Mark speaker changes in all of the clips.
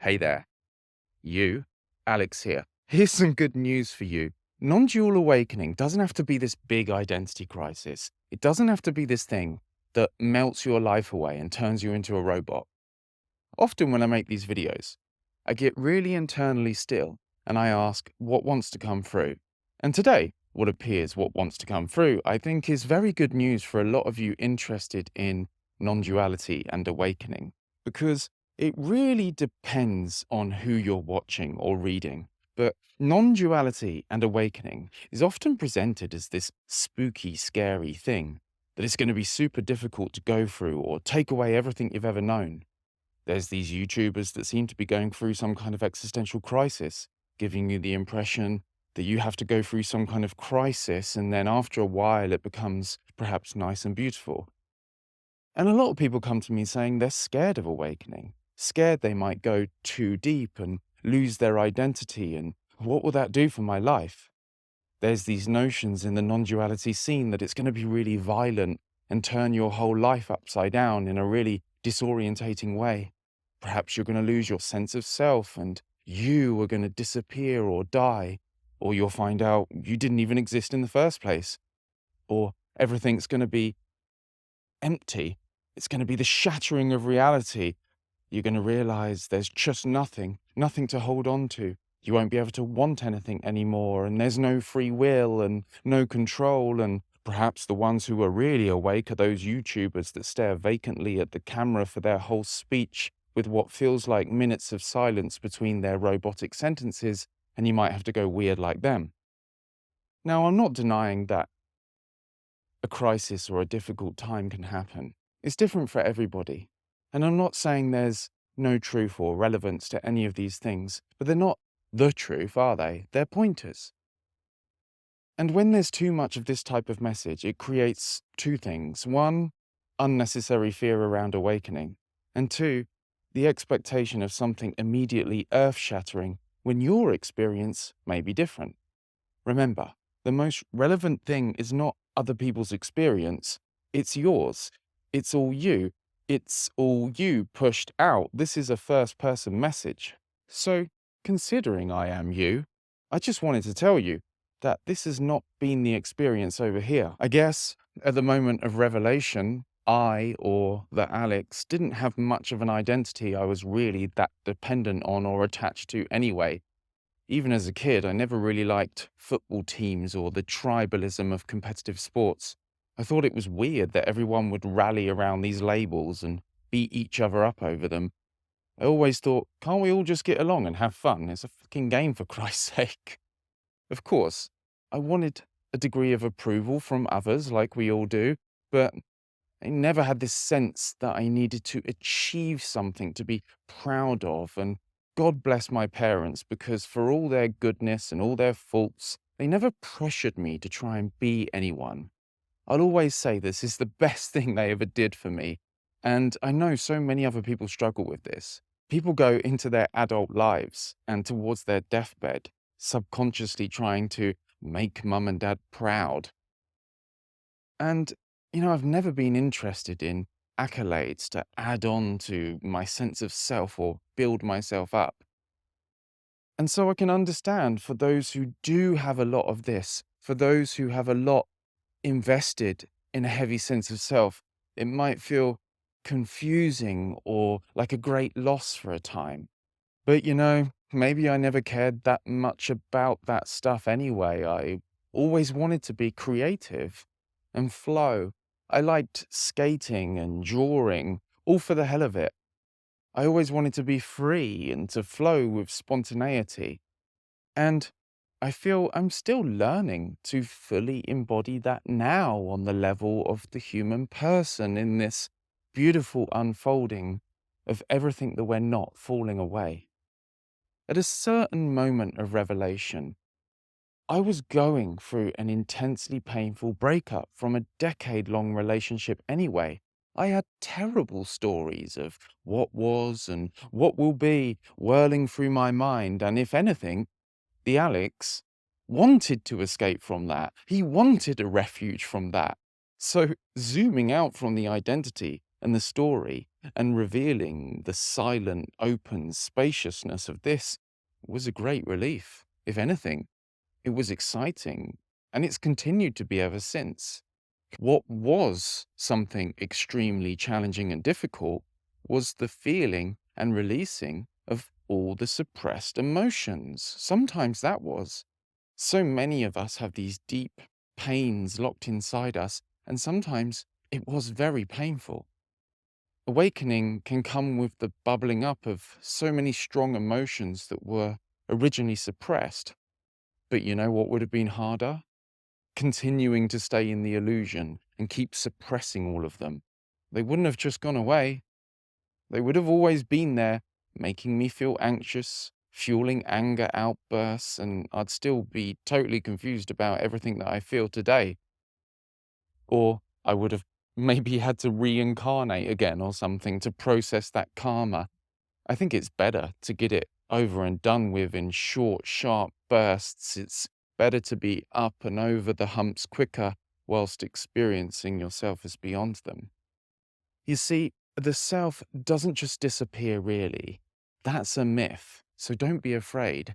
Speaker 1: Hey there, you, Alex here. Here's some good news for you. Non-dual awakening doesn't have to be this big identity crisis. It doesn't have to be this thing that melts your life away and turns you into a robot. Often when I make these videos, I get really internally still and I ask what wants to come through. And today, what wants to come through, I think is very good news for a lot of you interested in non-duality and awakening, because it really depends on who you're watching or reading. But non-duality and awakening is often presented as this spooky, scary thing that it's going to be super difficult to go through or take away everything you've ever known. There's these YouTubers that seem to be going through some kind of existential crisis, giving you the impression that you have to go through some kind of crisis, and then after a while it becomes perhaps nice and beautiful. And a lot of people come to me saying they're scared of awakening, scared they might go too deep and lose their identity, and what will that do for my life? There's these notions in the non-duality scene that it's going to be really violent and turn your whole life upside down in a really disorientating way. Perhaps you're going to lose your sense of self and you are going to disappear or die, or you'll find out you didn't even exist in the first place, or everything's going to be empty. It's going to be the shattering of reality. You're going to realize there's just nothing to hold on to. You won't be able to want anything anymore, and there's no free will and no control, and perhaps the ones who are really awake are those YouTubers that stare vacantly at the camera for their whole speech with what feels like minutes of silence between their robotic sentences, and you might have to go weird like them. Now, I'm not denying that a crisis or a difficult time can happen. It's different for everybody. And I'm not saying there's no truth or relevance to any of these things, but they're not the truth, are they? They're pointers. And when there's too much of this type of message, it creates two things. One, unnecessary fear around awakening. And two, the expectation of something immediately earth-shattering when your experience may be different. Remember, the most relevant thing is not other people's experience, it's yours. It's all you. It's all you pushed out. This is a first-person message. So, considering I am you, I just wanted to tell you that this has not been the experience over here. I guess at the moment of revelation, I, or the Alex, didn't have much of an identity I was really that dependent on or attached to anyway. Even as a kid, I never really liked football teams or the tribalism of competitive sports. I thought it was weird that everyone would rally around these labels and beat each other up over them. I always thought, can't we all just get along and have fun? It's a fucking game, for Christ's sake. Of course, I wanted a degree of approval from others, like we all do, but I never had this sense that I needed to achieve something to be proud of. And God bless my parents, because for all their goodness and all their faults, they never pressured me to try and be anyone. I'll always say this is the best thing they ever did for me. And I know so many other people struggle with this. People go into their adult lives and towards their deathbed, subconsciously trying to make mum and dad proud. And, I've never been interested in accolades to add on to my sense of self or build myself up. And so I can understand for those who do have a lot of this, for those who have a lot invested in a heavy sense of self, it might feel confusing or like a great loss for a time. But maybe I never cared that much about that stuff anyway. I always wanted to be creative and flow. I liked skating and drawing, all for the hell of it. I always wanted to be free and to flow with spontaneity. And I feel I'm still learning to fully embody that now on the level of the human person in this beautiful unfolding of everything that we're not falling away. At a certain moment of revelation, I was going through an intensely painful breakup from a decade-long relationship anyway. I had terrible stories of what was and what will be whirling through my mind, and if anything, the Alex wanted to escape from that. He wanted a refuge from that. So, zooming out from the identity and the story, And revealing the silent, open spaciousness of this was a great relief. If anything, it was exciting, and it's continued to be ever since. What was something extremely challenging and difficult was the feeling and releasing of all the suppressed emotions. Sometimes that was. So many of us have these deep pains locked inside us, and sometimes it was very painful. Awakening can come with the bubbling up of so many strong emotions that were originally suppressed. But you know what would have been harder? Continuing to stay in the illusion and keep suppressing all of them. They wouldn't have just gone away. They would have always been there, making me feel anxious, fueling anger outbursts, and I'd still be totally confused about everything that I feel today. Or I would have maybe had to reincarnate again or something to process that karma. I think it's better to get it over and done with in short, sharp bursts. It's better to be up and over the humps quicker whilst experiencing yourself as beyond them. You see, the self doesn't just disappear, really. That's a myth, so don't be afraid.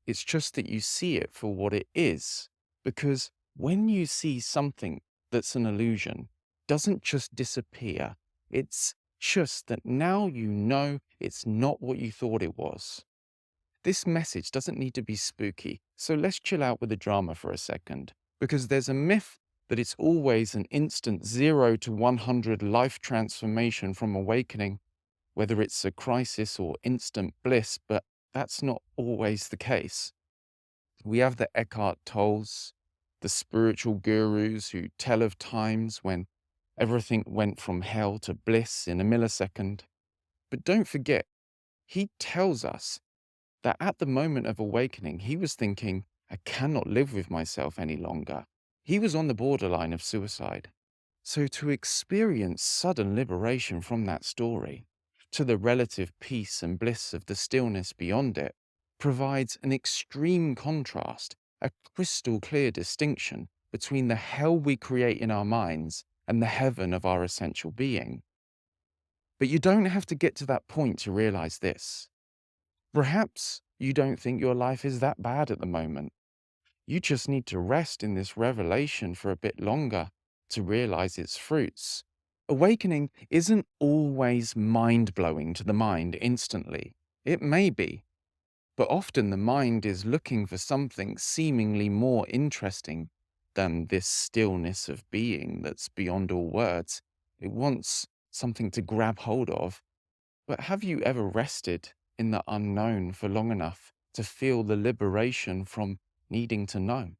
Speaker 1: It's just that you see it for what it is. Because when you see something that's an illusion, it doesn't just disappear. It's just that now you know it's not what you thought it was. This message doesn't need to be spooky, so let's chill out with the drama for a second. Because there's a myth that it's always an instant 0 to 100 life transformation from awakening, whether it's a crisis or instant bliss, but that's not always the case. We have the Eckhart Tolles, the spiritual gurus who tell of times when everything went from hell to bliss in a millisecond. But don't forget, he tells us that at the moment of awakening, he was thinking, I cannot live with myself any longer. He was on the borderline of suicide. So to experience sudden liberation from that story, to the relative peace and bliss of the stillness beyond it, provides an extreme contrast, a crystal clear distinction between the hell we create in our minds and the heaven of our essential being. But you don't have to get to that point to realize this. Perhaps you don't think your life is that bad at the moment. You just need to rest in this revelation for a bit longer to realize its fruits. Awakening isn't always mind-blowing to the mind instantly. It may be, but often the mind is looking for something seemingly more interesting than this stillness of being that's beyond all words. It wants something to grab hold of. But have you ever rested in the unknown for long enough to feel the liberation from needing to know?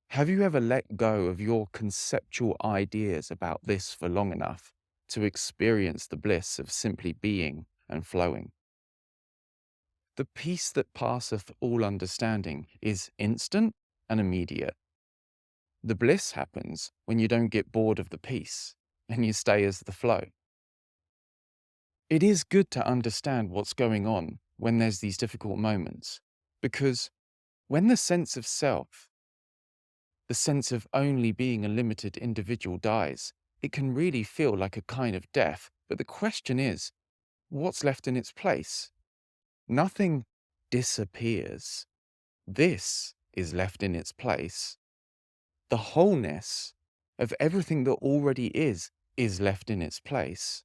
Speaker 1: Have you ever let go of your conceptual ideas about this for long enough to experience the bliss of simply being and flowing? The peace that passeth all understanding is instant and immediate. The bliss happens when you don't get bored of the peace and you stay as the flow. It is good to understand what's going on when there's these difficult moments, because when the sense of self, the sense of only being a limited individual dies, it can really feel like a kind of death. But the question is, what's left in its place? Nothing disappears. This is left in its place. The wholeness of everything that already is left in its place.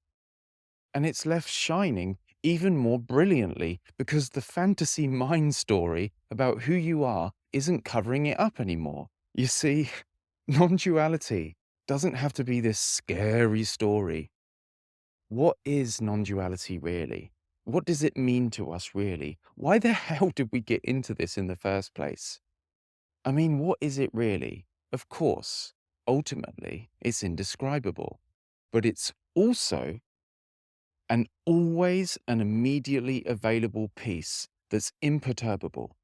Speaker 1: And it's left shining even more brilliantly because the fantasy mind story about who you are isn't covering it up anymore. You see, non-duality doesn't have to be this scary story. What is non-duality really? What does it mean to us really? Why the hell did we get into this in the first place? I mean, what is it really? Of course, ultimately, it's indescribable, but it's also an always and immediately available peace that's imperturbable,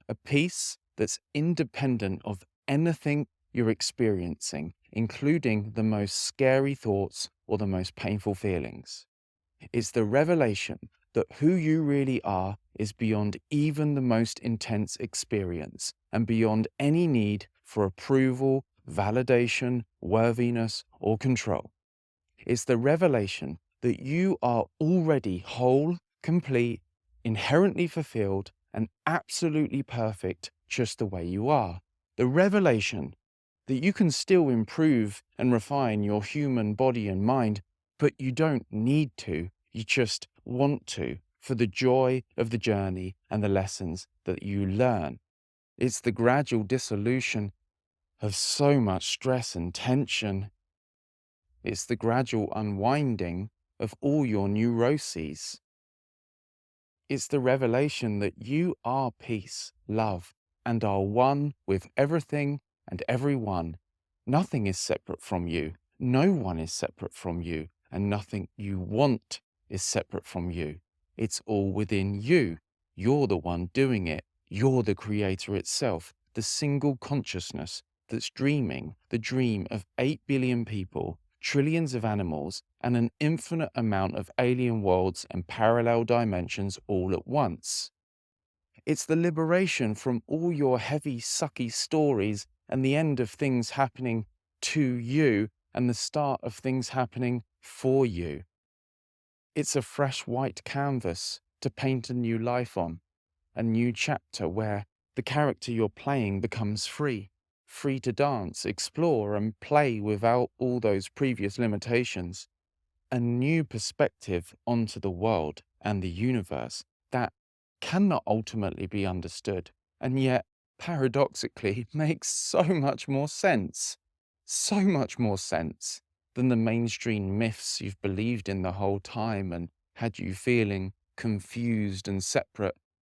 Speaker 1: a peace that's independent of anything you're experiencing, including the most scary thoughts or the most painful feelings. It's the revelation that who you really are is beyond even the most intense experience and beyond any need for approval, validation, worthiness, or control. It's the revelation that you are already whole, complete, inherently fulfilled, and absolutely perfect just the way you are. The revelation that you can still improve and refine your human body and mind, but you don't need to, you just want to, for the joy of the journey and the lessons that you learn. It's the gradual dissolution of so much stress and tension. It's the gradual unwinding of all your neuroses. It's the revelation that you are peace, love, and are one with everything and everyone. Nothing is separate from you. No one is separate from you. And nothing you want is separate from you. It's all within you. You're the one doing it. You're the creator itself, the single consciousness that's dreaming the dream of 8 billion people, trillions of animals, and an infinite amount of alien worlds and parallel dimensions all at once. It's the liberation from all your heavy, sucky stories and the end of things happening to you and the start of things happening for you. It's a fresh white canvas to paint a new life on, a new chapter where the character you're playing becomes free to dance, explore, and play without all those previous limitations. A new perspective onto the world and the universe that cannot ultimately be understood, and yet, paradoxically, makes so much more sense. So much more sense than the mainstream myths you've believed in the whole time and had you feeling confused and separate.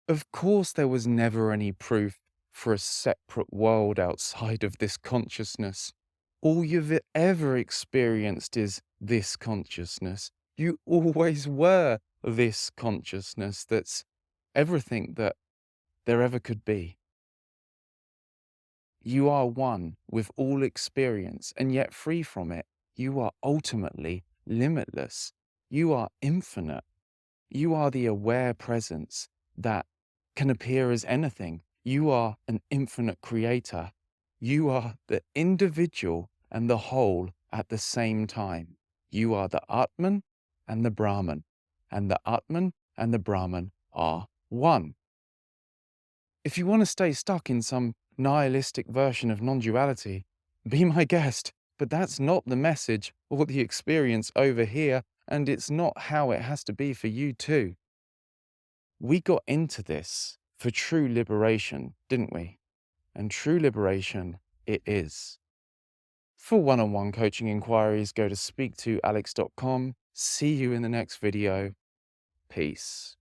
Speaker 1: Of course, there was never any proof for a separate world outside of this consciousness. All you've ever experienced is this consciousness. You always were this consciousness that's everything that there ever could be. You are one with all experience, and yet free from it. You are ultimately limitless. You are infinite. You are the aware presence that can appear as anything. You are an infinite creator. You are the individual and the whole at the same time. You are the Atman and the Brahman, and the Atman and the Brahman are one. If you want to stay stuck in some nihilistic version of non-duality, be my guest, but that's not the message or the experience over here, and it's not how it has to be for you too. We got into this for true liberation, didn't we? And true liberation it is. For one-on-one coaching inquiries, go to speaktoalex.com. See you in the next video. Peace.